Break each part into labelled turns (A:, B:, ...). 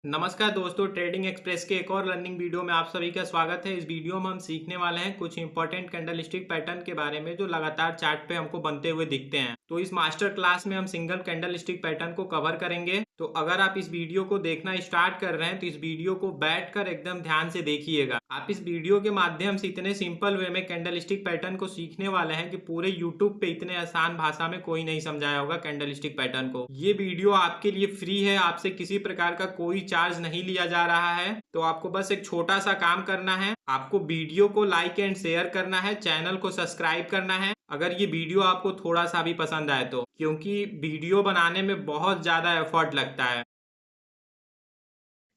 A: नमस्कार दोस्तों, trading express के एक और लर्निंग वीडियो में आप सभी का स्वागत है। इस वीडियो में हम सीखने वाले हैं कुछ इंपॉर्टेंट कैंडलस्टिक पैटर्न के बारे में जो लगातार चार्ट पे हमको बनते हुए दिखते हैं। तो इस मास्टर क्लास में हम सिंगल कैंडलस्टिक पैटर्न को कवर करेंगे। तो अगर आप इस वीडियो को देखना स्टार्ट कर रहे हैं तो इस वीडियो को बैठकर एकदम ध्यान से देखिएगा। आप इस वीडियो के माध्यम से इतने सिंपल वे में कैंडलस्टिक पैटर्न को सीखने वाले हैं कि पूरे यूट्यूब पे इतने आसान भाषा में कोई नहीं समझाया होगा कैंडलस्टिक पैटर्न को। ये वीडियो आपके लिए फ्री है, आपसे किसी प्रकार का कोई चार्ज नहीं लिया जा रहा है। तो आपको बस एक छोटा सा काम करना है, आपको वीडियो को लाइक एंड शेयर करना है, चैनल को सब्सक्राइब करना है अगर ये वीडियो आपको थोड़ा सा भी पसंद आए तो, क्योंकि वीडियो बनाने में बहुत ज्यादा एफर्ट लगता है।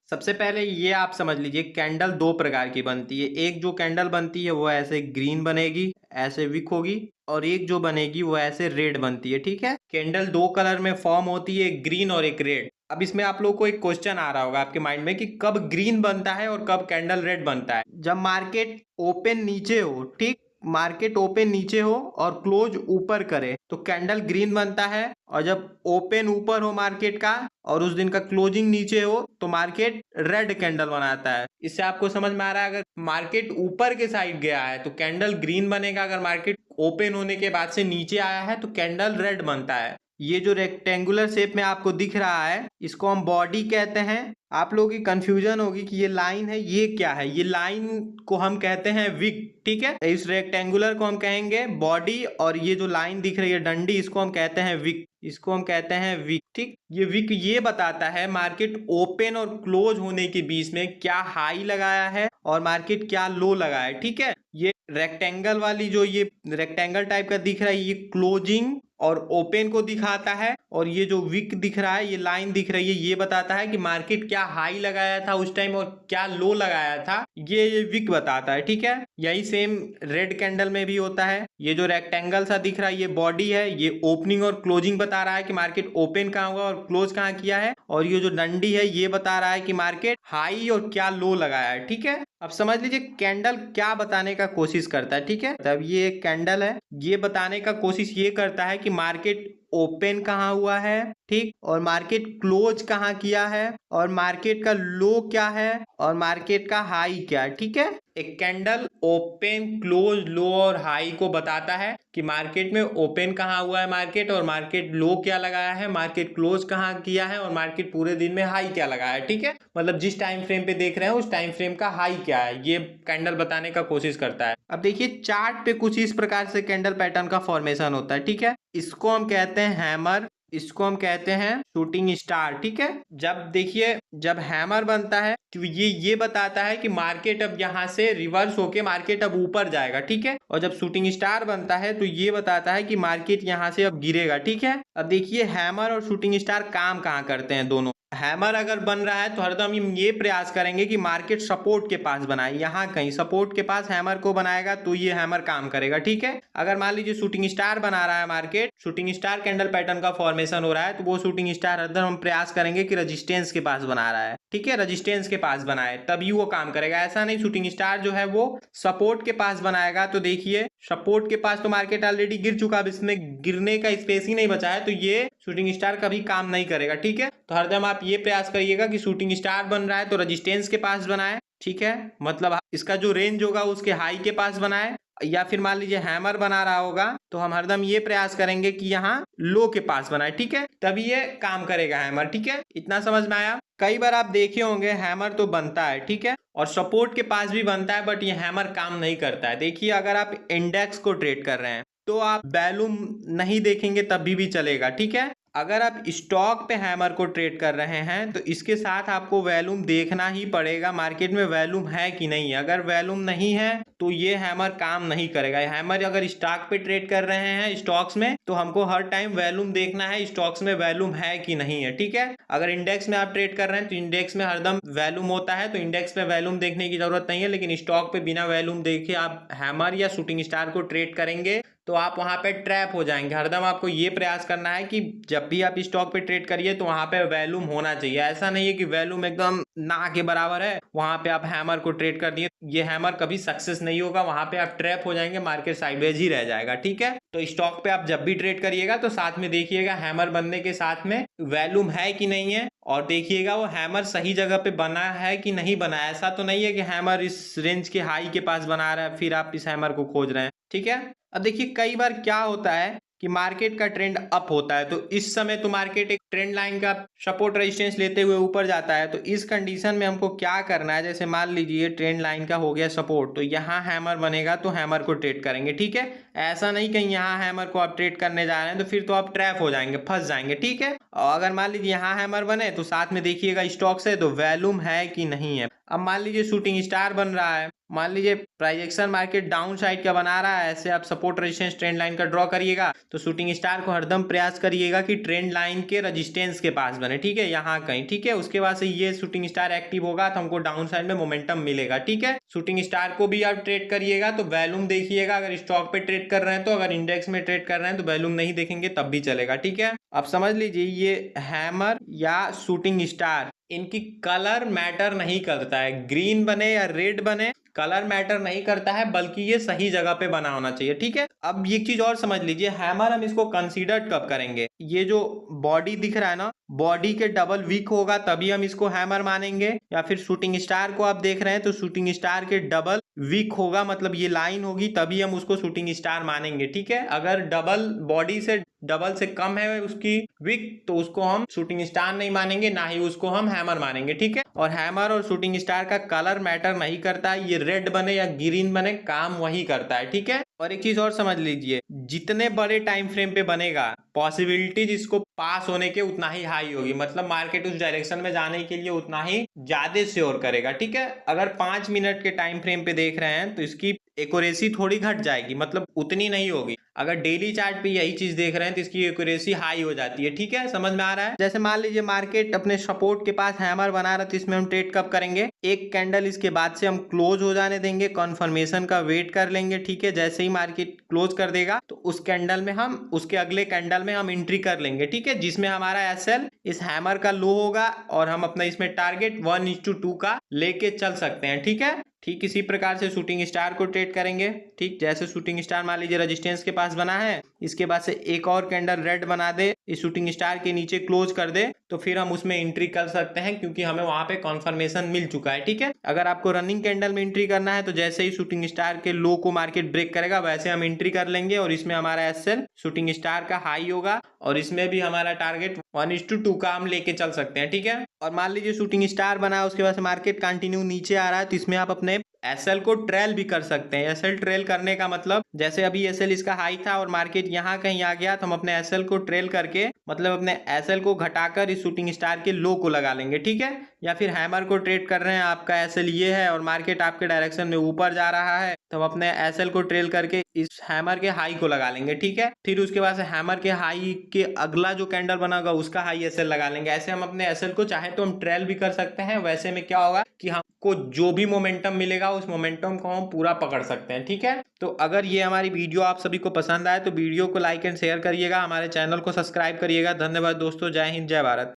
A: सबसे पहले ये आप समझ लीजिए, कैंडल दो प्रकार की बनती है। एक जो कैंडल बनती है वो ऐसे ग्रीन बनेगी, ऐसे विक होगी, और एक जो बनेगी वो ऐसे रेड बनती है। ठीक है, कैंडल दो कलर में फॉर्म होती है, एक ग्रीन और एक रेड। अब इसमें आप लोग को एक क्वेश्चन आ रहा होगा आपके माइंड में कि कब ग्रीन बनता है और कब कैंडल रेड बनता है। जब मार्केट ओपन नीचे हो, ठीक, मार्केट ओपन नीचे हो और क्लोज ऊपर करे तो कैंडल ग्रीन बनता है, और जब ओपन ऊपर हो मार्केट का और उस दिन का क्लोजिंग नीचे हो तो मार्केट रेड कैंडल बनाता है। इससे आपको समझ में आ रहा है, अगर मार्केट ऊपर के साइड गया है तो कैंडल ग्रीन बनेगा, अगर मार्केट ओपन होने के बाद से नीचे आया है तो कैंडल रेड बनता है। ये जो रेक्टेंगुलर शेप में आपको दिख रहा है इसको हम बॉडी कहते हैं। आप लोगों की कंफ्यूजन होगी कि ये लाइन है, ये क्या है। ये लाइन को हम कहते हैं विक। ठीक है, इस रेक्टेंगुलर को हम कहेंगे बॉडी, और ये जो लाइन दिख रही है डंडी, इसको हम कहते हैं विक। इसको हम कहते हैं विक। ठीक, ये विक ये बताता है मार्केट ओपन और क्लोज होने के बीच में क्या हाई लगाया है और मार्केट क्या लो लगाया है। ठीक है, ये रेक्टेंगल वाली जो ये रेक्टेंगल टाइप का दिख रहा है ये क्लोजिंग और ओपन को दिखाता है, और ये जो विक दिख रहा है, ये लाइन दिख रही है, ये बताता है कि मार्केट क्या हाई लगाया था उस टाइम और क्या लो लगाया था। ये विक बताता है। ठीक है, यही सेम रेड कैंडल में भी होता है। ये जो रेक्टेंगल सा दिख रहा है ये बॉडी है, ये ओपनिंग और क्लोजिंग बता रहा है कि मार्केट ओपन कहाँ हुआ और क्लोज कहाँ किया है, और ये जो डंडी है ये बता रहा है कि मार्केट हाई और क्या लो लगाया है। ठीक है, अब समझ लीजिए कैंडल क्या बताने का कोशिश करता है। ठीक है, तब ये एक कैंडल है, ये बताने का कोशिश ये करता है कि मार्केट ओपन कहाँ हुआ है, ठीक, और मार्केट क्लोज कहाँ किया है, और मार्केट का लो क्या है, और मार्केट का हाई क्या है। ठीक है, एक कैंडल ओपन, क्लोज, लो और हाई को बताता है कि मार्केट में ओपन कहाँ हुआ है मार्केट, और मार्केट लो क्या लगाया है, मार्केट क्लोज कहाँ किया है, और मार्केट पूरे दिन में हाई क्या लगाया है। ठीक है, मतलब जिस टाइम फ्रेम पे देख रहे हैं उस टाइम फ्रेम का हाई क्या है, ये कैंडल बताने का कोशिश करता है। अब देखिए चार्ट पे कुछ इस प्रकार से कैंडल पैटर्न का फॉर्मेशन होता है। ठीक है, इसको हम कहते हैं हैमर, इसको हम कहते हैं शूटिंग स्टार। ठीक है, जब देखिए जब हैमर बनता है तो ये बताता है कि मार्केट अब यहाँ से रिवर्स होके मार्केट अब ऊपर जाएगा। ठीक है, और जब शूटिंग स्टार बनता है तो ये बताता है कि मार्केट यहाँ से अब गिरेगा। ठीक है, अब देखिए हैमर और शूटिंग स्टार काम कहाँ करते हैं दोनों। हैमर अगर बन रहा है तो हरदम हम ये प्रयास करेंगे कि मार्केट सपोर्ट के पास बनाए, यहाँ कहीं सपोर्ट के पास हैमर को बनाएगा तो ये हैमर काम करेगा। ठीक है, अगर मान लीजिए शूटिंग स्टार बना रहा है market, shooting star candle pattern का फॉर्मेशन हो रहा है, तो वो शूटिंग स्टार हरदम हम प्रयास करेंगे कि रजिस्टेंस के पास बना रहा है। ठीक है, रजिस्टेंस के पास बनाए तभी वो काम करेगा, ऐसा नहीं शूटिंग स्टार जो है वो सपोर्ट के पास बनाएगा। तो देखिए सपोर्ट के पास तो मार्केट ऑलरेडी गिर चुका, अब इसमें गिरने का स्पेस ही नहीं बचा है, तो ये शूटिंग स्टार कभी काम नहीं करेगा। ठीक है, तो हरदम आप ये प्रयास करिएगा कि शूटिंग स्टार बन रहा है तो रजिस्टेंस के पास बनाए। ठीक है, मतलब इसका जो रेंज होगा उसके हाई के पास बनाए, या फिर मान लीजिए हैमर बना रहा होगा तो हम हरदम ये प्रयास करेंगे कि यहाँ लो के पास बनाए। ठीक है, तभी ये काम करेगा हैमर। ठीक है, इतना समझ में आया। कई बार आप देखे होंगे हैमर तो बनता है, ठीक है, और सपोर्ट के पास भी बनता है, बट ये हैमर काम नहीं करता है। देखिए अगर आप इंडेक्स को ट्रेड कर रहे हैं तो आप वैल्यूम नहीं देखेंगे तभी भी चलेगा। ठीक है, अगर आप स्टॉक पे हैमर को ट्रेड कर रहे हैं तो इसके साथ आपको वैल्यूम देखना ही पड़ेगा, मार्केट में वैल्यूम है कि नहीं है। अगर वैल्यूम नहीं है तो ये हैमर काम नहीं करेगा। हैमर अगर स्टॉक पे ट्रेड कर रहे हैं स्टॉक्स में तो हमको हर टाइम वैल्यूम देखना है स्टॉक्स में वैल्यूम है कि नहीं है। ठीक है, अगर इंडेक्स में आप ट्रेड कर रहे हैं तो इंडेक्स में हरदम वैल्यूम होता है, तो इंडेक्स पे वैल्यूम देखने की जरूरत नहीं है, लेकिन स्टॉक पे बिना वैल्यूम देखे आप हैमर या शूटिंग स्टार को ट्रेड करेंगे तो आप वहां पे ट्रैप हो जाएंगे। हरदम आपको ये प्रयास करना है कि जब भी आप स्टॉक पे ट्रेड करिए तो वहां पे वैल्यूम होना चाहिए। ऐसा नहीं है कि वैल्यूम एकदम ना के बराबर है वहां पे आप हैमर को ट्रेड कर दिए, ये हैमर कभी सक्सेस नहीं होगा, वहां पे आप ट्रैप हो जाएंगे, मार्केट साइडवेज ही रह जाएगा। ठीक है, तो स्टॉक पे आप जब भी ट्रेड करिएगा तो साथ में देखिएगा हैमर बनने के साथ में वॉल्यूम है कि नहीं है, और देखिएगा वो हैमर सही जगह पे बना है कि नहीं बना है। ऐसा तो नहीं है कि हैमर इस रेंज के हाई के पास बना रहा है फिर आप इस हैमर को खोज रहे हैं, ठीक है। अब देखिए कई बार क्या होता है कि मार्केट का ट्रेंड अप होता है, तो इस समय तो मार्केट एक ट्रेंड लाइन का सपोर्ट रेजिस्टेंस लेते हुए ऊपर जाता है। तो इस कंडीशन में हमको क्या करना है, जैसे मान लीजिए ट्रेंड लाइन का हो गया सपोर्ट, तो यहाँ हैमर बनेगा तो हैमर को ट्रेड करेंगे, ठीक है। ऐसा नहीं कहीं यहाँ हैमर को आप ट्रेड करने जा रहे हैं तो फिर तो आप ट्रैप हो जाएंगे, फंस जाएंगे, ठीक है। और अगर मान लीजिए यहाँ हैमर बने तो साथ में देखिएगा स्टॉक से तो वॉल्यूम है कि नहीं है। अब मान लीजिए शूटिंग स्टार बन रहा है, मान लीजिए प्राइजेक्शन मार्केट डाउन साइड का बना रहा है, ऐसे आप सपोर्ट रेजिस्टेंस ट्रेंड लाइन का ड्रॉ करिएगा तो शूटिंग स्टार को हरदम प्रयास करिएगा कि ट्रेंड लाइन के रेजिस्टेंस के पास बने, ठीक है, यहाँ कहीं, ठीक है। उसके बाद से ये शूटिंग स्टार एक्टिव होगा तो हमको डाउन साइड में मोमेंटम मिलेगा, ठीक है। शूटिंग स्टार को भी आप ट्रेड करिएगा तो वॉल्यूम देखिएगा, अगर स्टॉक पे ट्रेड कर रहे हैं तो, अगर इंडेक्स में ट्रेड कर रहे हैं तो वॉल्यूम नहीं देखेंगे तब भी चलेगा, ठीक है। अब समझ लीजिए ये हैमर या शूटिंग स्टार, इनकी कलर मैटर नहीं करता है, ग्रीन बने या रेड बने कलर मैटर नहीं करता है, बल्कि ये सही जगह पे बना होना चाहिए, ठीक है। अब ये चीज और समझ लीजिए, हैमर हम इसको कंसीडर कब करेंगे, ये जो बॉडी दिख रहा है ना, बॉडी के डबल वीक होगा तभी हम इसको हैमर मानेंगे, या फिर शूटिंग स्टार को आप देख रहे हैं तो शूटिंग स्टार के डबल वीक होगा, मतलब ये लाइन होगी तभी हम उसको शूटिंग स्टार मानेंगे, ठीक है। अगर डबल बॉडी से डबल से कम है उसकी विक तो उसको हम शूटिंग स्टार नहीं मानेंगे, ना ही उसको हम हैमर मानेंगे, ठीक है। और हैमर और शूटिंग स्टार का कलर मैटर नहीं करता है, ये रेड बने या ग्रीन बने काम वही करता है, ठीक है। और एक चीज और समझ लीजिए, जितने बड़े टाइम फ्रेम पे बनेगा पॉसिबिलिटीज इसको पास होने के उतना ही हाई होगी, मतलब मार्केट उस डायरेक्शन में जाने के लिए उतना ही ज्यादा श्योर करेगा, ठीक है। अगर 5 मिनट के टाइम फ्रेम पे देख रहे हैं तो इसकी एक्यूरेसी थोड़ी घट जाएगी, मतलब उतनी नहीं होगी। अगर डेली चार्ट पे यही चीज देख रहे हैं तो इसकी एक्यूरेसी हाई हो जाती है, ठीक है, समझ में आ रहा है। जैसे मान लीजिए मार्केट अपने सपोर्ट के पास हैमर बना रहा है तो इसमें हम ट्रेड कब करेंगे, एक कैंडल इसके बाद से हम क्लोज हो जाने देंगे, कन्फर्मेशन का वेट कर लेंगे, ठीक है। जैसे ही मार्केट क्लोज कर देगा तो उस कैंडल में हम उसके अगले कैंडल में हम एंट्री कर लेंगे, ठीक है, जिसमें हमारा एसएल इस हैमर का लो होगा और हम अपना इसमें टारगेट 1:2 का लेके चल सकते हैं, ठीक है। ठीक इसी प्रकार से शूटिंग स्टार को ट्रेड करेंगे, ठीक। जैसे शूटिंग स्टार मान लीजिए रेजिस्टेंस के पास बना है, इसके बाद से एक और कैंडल रेड बना दे, इस शूटिंग स्टार के नीचे क्लोज कर दे तो फिर हम उसमें एंट्री कर सकते हैं, क्योंकि हमें वहां पे कॉन्फर्मेशन मिल चुका है, ठीक है। अगर आपको रनिंग कैंडल में एंट्री करना है तो जैसे ही शूटिंग स्टार के लो को मार्केट ब्रेक करेगा वैसे हम एंट्री कर लेंगे, और इसमें हमारा एसएल शूटिंग स्टार का हाई होगा और इसमें भी हमारा टारगेट 1:2 का हम लेके चल सकते हैं, ठीक है। और मान लीजिए शूटिंग स्टार बना, उसके बाद मार्केट कंटिन्यू नीचे आ रहा है तो इसमें आप अपने एसएल को ट्रेल भी कर सकते हैं। एसएल ट्रेल करने का मतलब, जैसे अभी एसएल इसका हाई था और मार्केट यहाँ कहीं आ गया तो हम अपने एसएल को ट्रेल करके, मतलब अपने एसएल को घटाकर इस शूटिंग स्टार के लो को लगा लेंगे, ठीक है। या फिर हैमर को ट्रेड कर रहे हैं, आपका एसएल ये है और मार्केट आपके डायरेक्शन में ऊपर जा रहा है तो हम अपने एसएल को ट्रेल करके इस हैमर के हाई को लगा लेंगे, ठीक है। फिर उसके बाद से हैमर के हाई के अगला जो कैंडल बना होगा उसका हाई एसएल लगा लेंगे। ऐसे हम अपने एसएल को चाहे तो हम ट्रेल भी कर सकते हैं, वैसे में क्या होगा कि हमको जो भी मोमेंटम मिलेगा उस मोमेंटम को हम पूरा पकड़ सकते हैं, ठीक है। तो अगर ये हमारी वीडियो आप सभी को पसंद आए तो वीडियो को लाइक एंड शेयर करिएगा, हमारे चैनल को सब्सक्राइब करिएगा। धन्यवाद दोस्तों, जय हिंद, जय भारत।